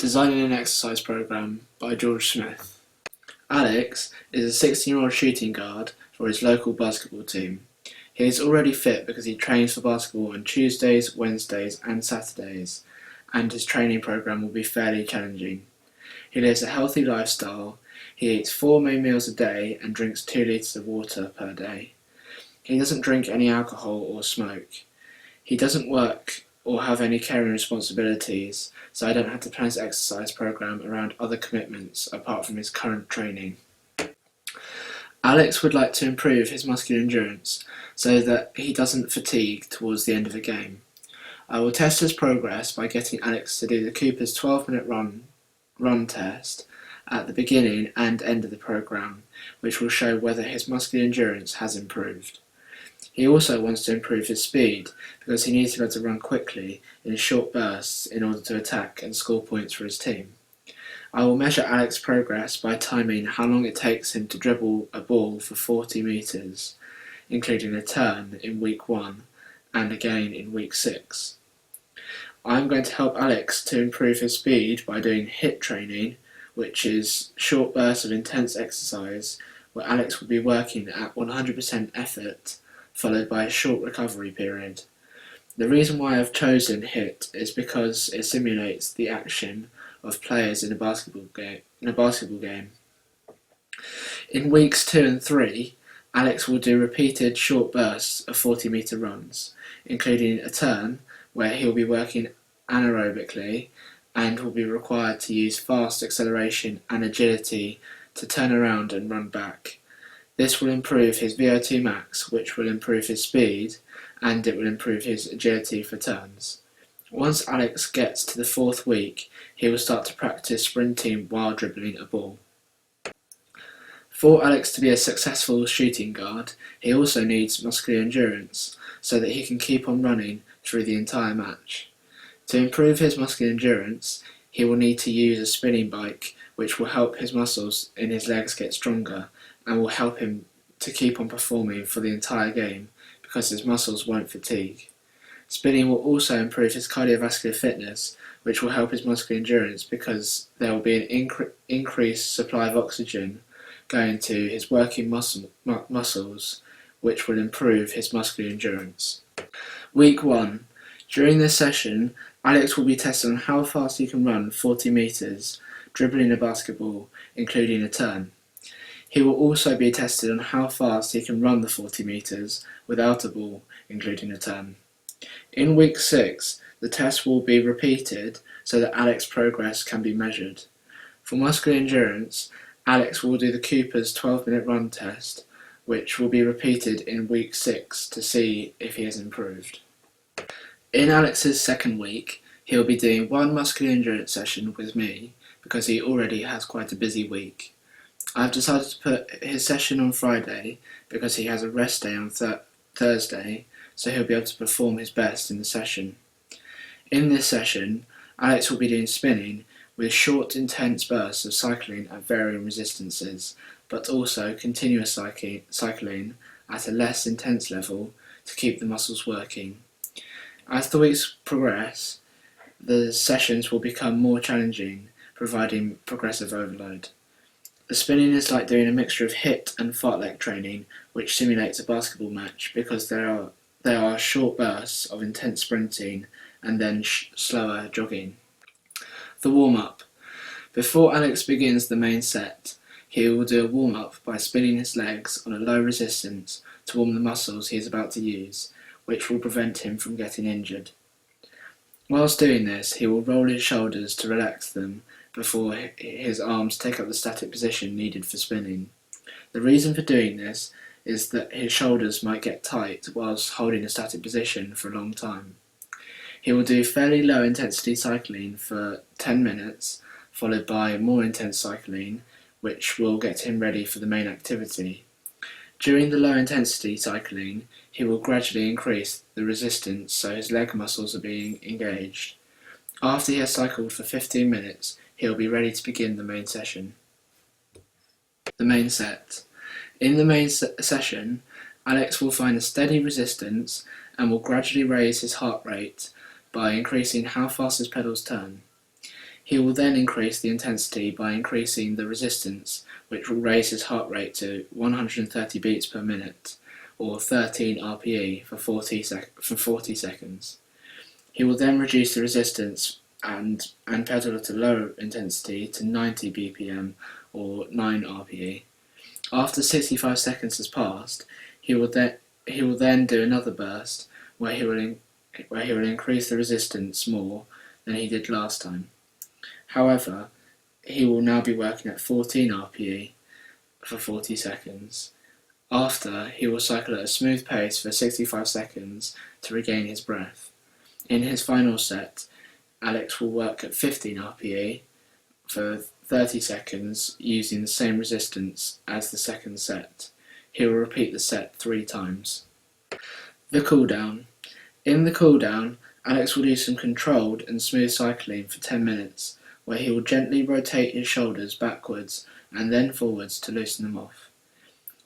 Designing an Exercise Programme by George Smith. Alex is a 16-year-old shooting guard for his local basketball team. He is already fit because he trains for basketball on Tuesdays, Wednesdays and Saturdays, and his training programme will be fairly challenging. He lives a healthy lifestyle, he eats 4 main meals a day and drinks 2 litres of water per day. He doesn't drink any alcohol or smoke. He doesn't work or have any caring responsibilities, so I don't have to plan his exercise programme around other commitments apart from his current training. Alex would like to improve his muscular endurance so that he doesn't fatigue towards the end of a game. I will test his progress by getting Alex to do the Cooper's 12-minute run test at the beginning and end of the programme, which will show whether his muscular endurance has improved. He also wants to improve his speed because he needs to be able to run quickly in short bursts in order to attack and score points for his team. I will measure Alex's progress by timing how long it takes him to dribble a ball for 40 metres, including a turn in week 1 and again in week 6. I am going to help Alex to improve his speed by doing HIIT training, which is short bursts of intense exercise where Alex will be working at 100% effort followed by a short recovery period. The reason why I've chosen HIIT is because it simulates the action of players in a basketball game. In weeks 2 and 3, Alex will do repeated short bursts of 40-metre runs, including a turn where he'll be working anaerobically and will be required to use fast acceleration and agility to turn around and run back. This will improve his VO2 max, which will improve his speed, and it will improve his agility for turns. Once Alex gets to the 4th week, he will start to practice sprinting while dribbling a ball. For Alex to be a successful shooting guard, he also needs muscular endurance, so that he can keep on running through the entire match. To improve his muscular endurance, he will need to use a spinning bike, which will help his muscles in his legs get stronger, and will help him to keep on performing for the entire game because his muscles won't fatigue. Spinning will also improve his cardiovascular fitness, which will help his muscular endurance because there will be an increased supply of oxygen going to his working muscles, which will improve his muscular endurance. Week 1. During this session, Alex will be tested on how fast he can run 40 metres, dribbling a basketball, including a turn. He will also be tested on how fast he can run the 40 metres without a ball, including a turn. In week 6, the test will be repeated so that Alex's progress can be measured. For muscular endurance, Alex will do the Cooper's 12-minute run test, which will be repeated in week 6 to see if he has improved. In Alex's 2nd week, he'll be doing 1 muscular endurance session with me because he already has quite a busy week. I've decided to put his session on Friday because he has a rest day on Thursday, so he'll be able to perform his best in the session. In this session, Alex will be doing spinning with short, intense bursts of cycling at varying resistances, but also continuous cycling at a less intense level to keep the muscles working. As the weeks progress, the sessions will become more challenging, providing progressive overload. The spinning is like doing a mixture of HIIT and fartlek training, which simulates a basketball match because there are short bursts of intense sprinting and then slower jogging. The warm-up. Before Alex begins the main set, he will do a warm-up by spinning his legs on a low resistance to warm the muscles he is about to use, which will prevent him from getting injured. Whilst doing this, he will roll his shoulders to relax them before his arms take up the static position needed for spinning. The reason for doing this is that his shoulders might get tight whilst holding a static position for a long time. He will do fairly low intensity cycling for 10 minutes, followed by more intense cycling, which will get him ready for the main activity. During the low intensity cycling, he will gradually increase the resistance so his leg muscles are being engaged. After he has cycled for 15 minutes, he will be ready to begin the main session. The main set. In the main session, Alex will find a steady resistance and will gradually raise his heart rate by increasing how fast his pedals turn. He will then increase the intensity by increasing the resistance, which will raise his heart rate to 130 beats per minute, or 13 RPE for 40 seconds. He will then reduce the resistance and pedal at a lower intensity to 90 BPM, or 9 RPE. After 65 seconds has passed, he will then do another burst where he will increase the resistance more than he did last time. However, he will now be working at 14 RPE for 40 seconds. After, he will cycle at a smooth pace for 65 seconds to regain his breath. In his final set, Alex will work at 15 RPE for 30 seconds using the same resistance as the second set. He will repeat the set 3 times. The cooldown. In the cooldown, Alex will do some controlled and smooth cycling for 10 minutes, where he will gently rotate his shoulders backwards and then forwards to loosen them off.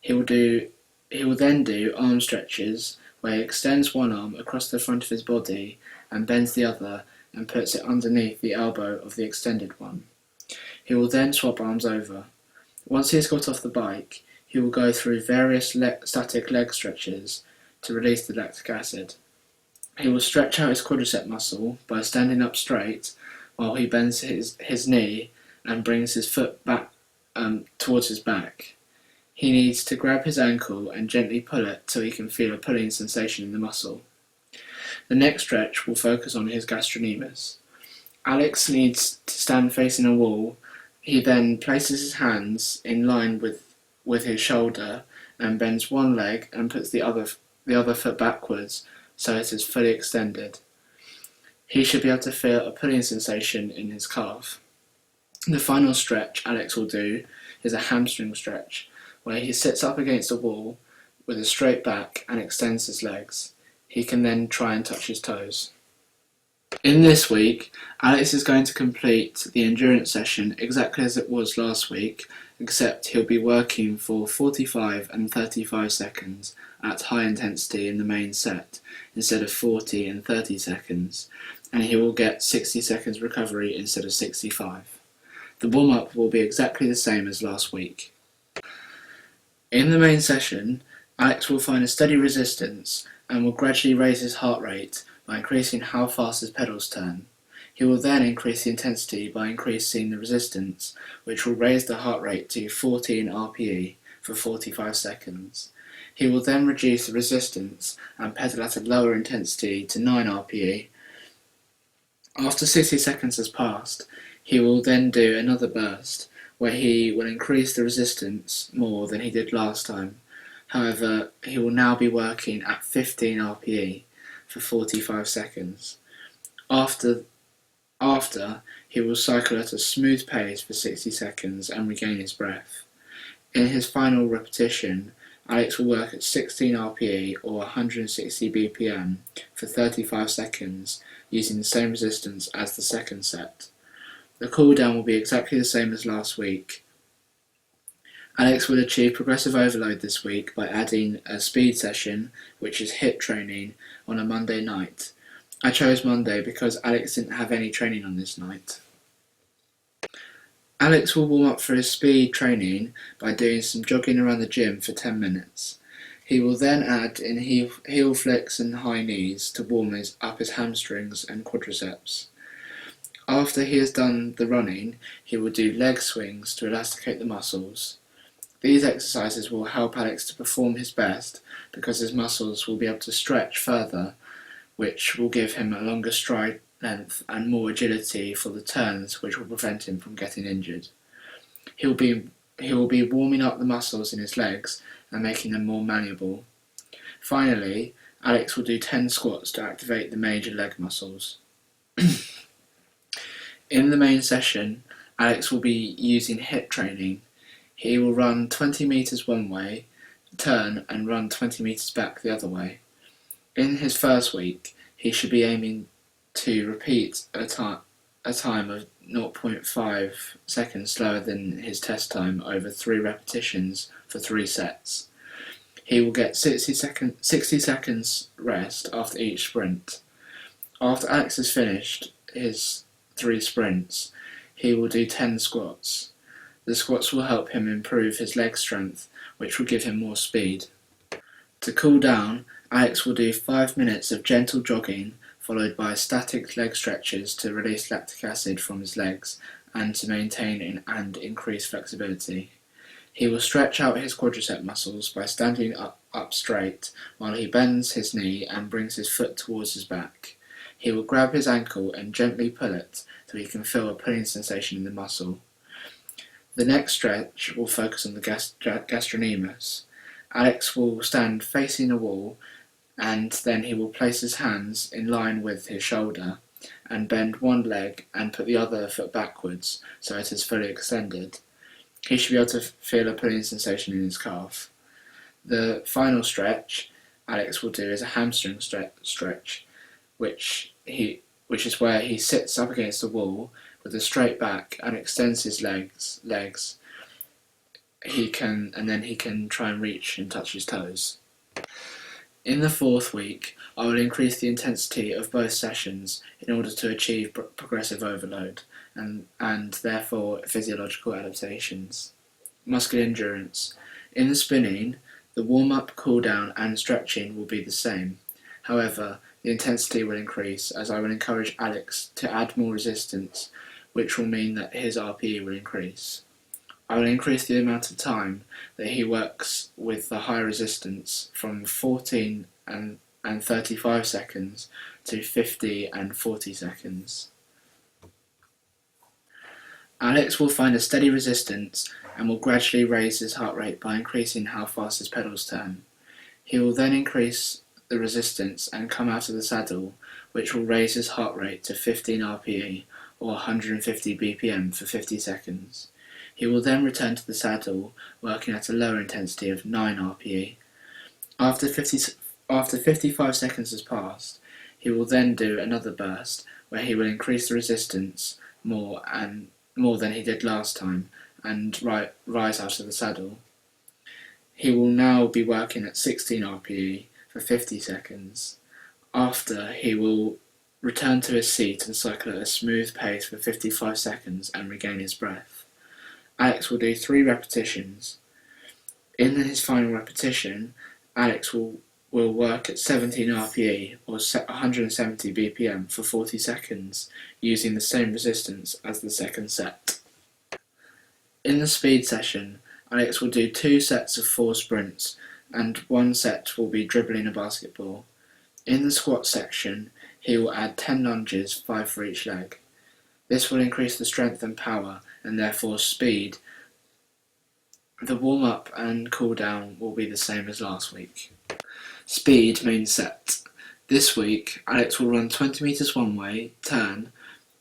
He will then do arm stretches, where he extends one arm across the front of his body and bends the other and puts it underneath the elbow of the extended one. He will then swap arms over. Once he has got off the bike, he will go through various static leg stretches to release the lactic acid. He will stretch out his quadricep muscle by standing up straight while he bends his knee and brings his foot back towards his back. He needs to grab his ankle and gently pull it till he can feel a pulling sensation in the muscle. The next stretch will focus on his gastrocnemius. Alex needs to stand facing a wall. He then places his hands in line with his shoulder and bends one leg and puts the other foot backwards so it is fully extended. He should be able to feel a pulling sensation in his calf. The final stretch Alex will do is a hamstring stretch, where he sits up against a wall with a straight back and extends his legs. He can then try and touch his toes. In this week, Alex is going to complete the endurance session exactly as it was last week, except he'll be working for 45 and 35 seconds at high intensity in the main set, instead of 40 and 30 seconds, and he will get 60 seconds recovery instead of 65. The warm-up will be exactly the same as last week. In the main session, Alex will find a steady resistance and will gradually raise his heart rate by increasing how fast his pedals turn. He will then increase the intensity by increasing the resistance, which will raise the heart rate to 14 RPE for 45 seconds. He will then reduce the resistance and pedal at a lower intensity to 9 RPE. After 60 seconds has passed, he will then do another burst, where he will increase the resistance more than he did last time. However, he will now be working at 15 RPE for 45 seconds. After, he will cycle at a smooth pace for 60 seconds and regain his breath. In his final repetition, Alex will work at 16 RPE or 160 BPM for 35 seconds using the same resistance as the second set. The cooldown will be exactly the same as last week. Alex will achieve progressive overload this week by adding a speed session, which is HIIT training, on a Monday night. I chose Monday because Alex didn't have any training on this night. Alex will warm up for his speed training by doing some jogging around the gym for 10 minutes. He will then add in heel flicks and high knees to warm up his hamstrings and quadriceps. After he has done the running, he will do leg swings to elasticate the muscles. These exercises will help Alex to perform his best because his muscles will be able to stretch further, which will give him a longer stride length and more agility for the turns, which will prevent him from getting injured. He will be warming up the muscles in his legs and making them more malleable. Finally, Alex will do 10 squats to activate the major leg muscles. In the main session, Alex will be using HIIT training. He will run 20 metres one way, turn and run 20 metres back the other way. In his first week, he should be aiming to repeat a time of 0.5 seconds slower than his test time over 3 repetitions for 3 sets. He will get 60 seconds rest after each sprint. After Alex has finished his 3 sprints, he will do 10 squats. The squats will help him improve his leg strength, which will give him more speed. To cool down, Alex will do 5 minutes of gentle jogging, followed by static leg stretches to release lactic acid from his legs and to maintain and increase flexibility. He will stretch out his quadricep muscles by standing up straight while he bends his knee and brings his foot towards his back. He will grab his ankle and gently pull it till he can feel a pulling sensation in the muscle. The next stretch will focus on the gastrocnemius. Alex will stand facing a wall, and then he will place his hands in line with his shoulder and bend one leg and put the other foot backwards so it is fully extended. He should be able to feel a pulling sensation in his calf. The final stretch Alex will do is a hamstring stretch, which is where he sits up against the wall with a straight back and extends his legs. He can try and reach and touch his toes. In the 4th week, I will increase the intensity of both sessions in order to achieve progressive overload and therefore physiological adaptations. Muscular endurance. In the spinning, the warm-up, cool-down and stretching will be the same. However, the intensity will increase as I will encourage Alex to add more resistance, which will mean that his RPE will increase. I will increase the amount of time that he works with the high resistance from 14 and 35 seconds to 50 and 40 seconds. Alex will find a steady resistance and will gradually raise his heart rate by increasing how fast his pedals turn. He will then increase the resistance and come out of the saddle, which will raise his heart rate to 15 RPE or 150 BPM for 50 seconds. He will then return to the saddle, working at a lower intensity of 9 RPE. After 55 seconds has passed, he will then do another burst, where he will increase the resistance more than he did last time, and rise out of the saddle. He will now be working at 16 RPE for 50 seconds. After, he will return to his seat and cycle at a smooth pace for 55 seconds and regain his breath. Alex will do 3 repetitions. In his final repetition, Alex will work at 17 RPE or 170 BPM for 40 seconds, using the same resistance as the second set. In the speed session, Alex will do 2 sets of 4 sprints, and 1 set will be dribbling a basketball. In the squat section, he will add 10 lunges, 5 for each leg. This will increase the strength and power, and therefore speed. The warm-up and cool-down will be the same as last week. Speed main set. This week, Alex will run 20 metres one way, turn,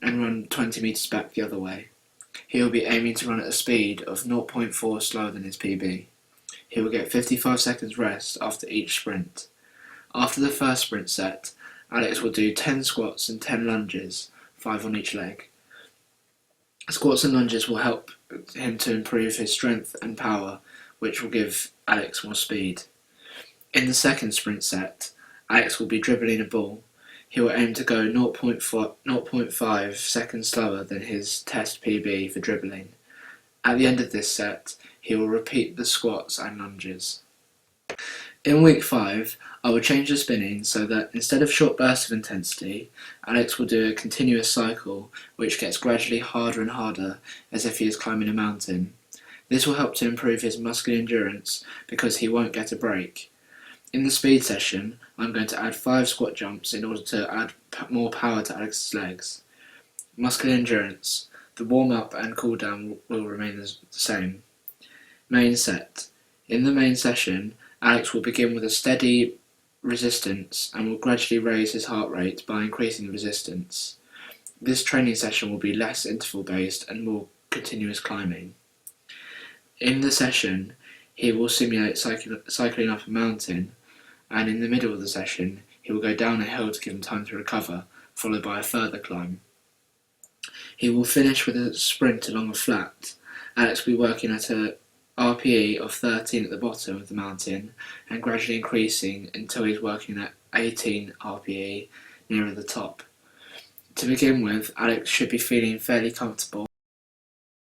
and run 20 metres back the other way. He will be aiming to run at a speed of 0.4 slower than his PB. He will get 55 seconds rest after each sprint. After the first sprint set, Alex will do 10 squats and 10 lunges, 5 on each leg. Squats and lunges will help him to improve his strength and power, which will give Alex more speed. In the second sprint set, Alex will be dribbling a ball. He will aim to go 0.5 seconds slower than his test PB for dribbling. At the end of this set, he will repeat the squats and lunges. In week 5, I will change the spinning so that instead of short bursts of intensity, Alex will do a continuous cycle which gets gradually harder and harder as if he is climbing a mountain. This will help to improve his muscular endurance because he won't get a break. In the speed session, I'm going to add 5 squat jumps in order to add more power to Alex's legs. Muscular endurance. The warm-up and cool-down will remain the same. Main set. In the main session, Alex will begin with a steady resistance and will gradually raise his heart rate by increasing the resistance. This training session will be less interval-based and more continuous climbing. In the session, he will simulate cycling up a mountain, and in the middle of the session, he will go down a hill to give him time to recover, followed by a further climb. He will finish with a sprint along a flat. Alex will be working at a RPE of 13 at the bottom of the mountain and gradually increasing until he's working at 18 RPE nearer the top. To begin with, Alex should be feeling fairly comfortable